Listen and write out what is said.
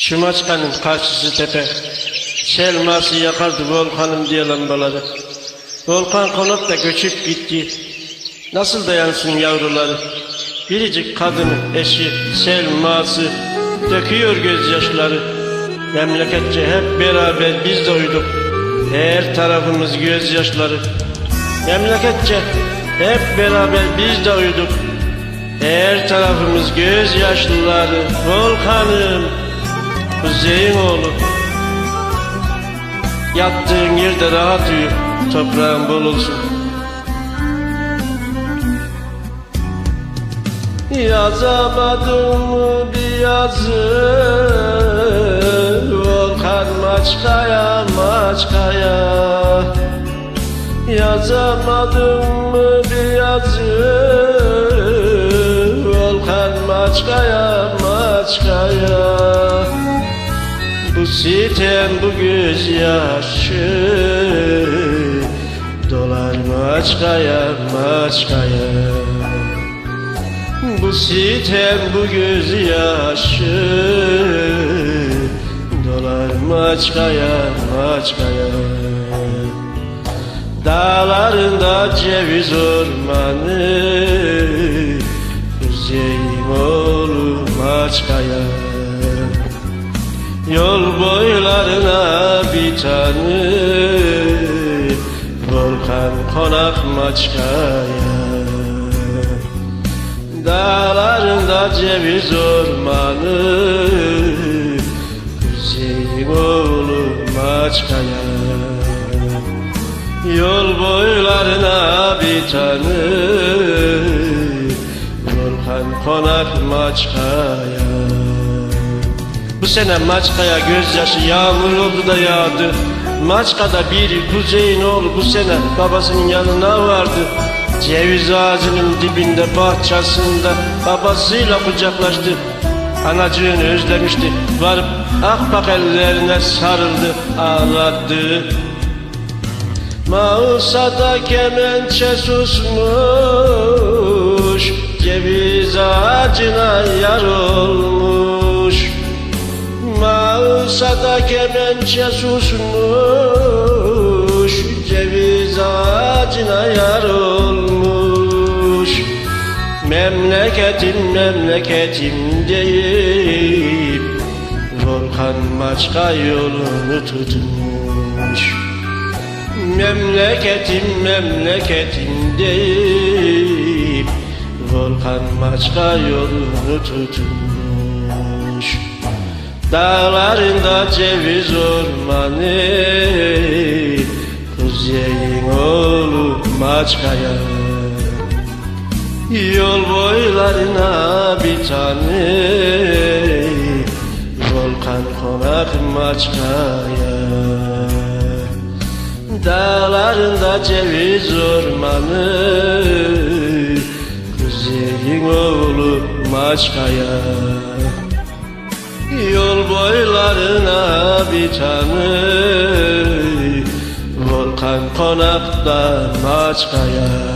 Şu Maçka'nın karşısı tepe, Selması yakardı volkanım diye lambaları. Volkan konup da göçüp gitti. Nasıl dayansın yavruları? Biricik kadını, eşi, Selması döküyor gözyaşları. Memleketçe hep beraber biz de uyduk, her tarafımız gözyaşları. Memleketçe hep beraber biz de uyduk, her tarafımız gözyaşları. Volkanım, kuzeyin oğlu, yattığın yerde rahat uyu, toprağın bol olsun. Yazamadım mı bir yazı, Volkan Maçka'ya, Maçka'ya. Yazamadım mı bir yazı, Volkan Maçka'ya, Maçka'ya. Bu sitem, bu gözyaşı dolar Maçka'ya, Maçka'ya. Bu sitem, bu gözyaşı dolar Maçka'ya, Maçka'ya. Dağlarında ceviz ormanı, kuzeyin oğlu Maçka'ya. Yol boylarına bir tane volkan konak Maçka'ya. Dağlarında ceviz ormanı, kuzeyin oğlu Maçka'ya. Yol boylarına bir tane volkan konak Maçka'ya. Bu sene Maçka'ya gözyaşı yağmur oldu da yağdı. Maçka'da bir kuzeyin oğlu bu sene babasının yanına vardı. Ceviz ağacının dibinde bahçesinde babasıyla kucaklaştı. Anacığını özlemişti, varıp akbak ellerine sarıldı, ağladı. Mausa'da kemençe susmuş, ceviz ağacına yar olmuş. Mausa'da kemençe susmuş, ceviz ağacına yar olmuş. Memleketim, memleketim deyip volkan Maçka yolunu tutmuş. Memleketim, memleketim deyip volkan Maçka yolunu tutmuş. Dağlarında ceviz ormanı, kuzeyin oğlu Maçka'ya. Yol boylarına bir tane volkan konak Maçka'ya. Dağlarında ceviz ormanı, kuzeyin oğlu Maçka'ya. Yol boylarına bir tane volkan konakta Maçka'ya.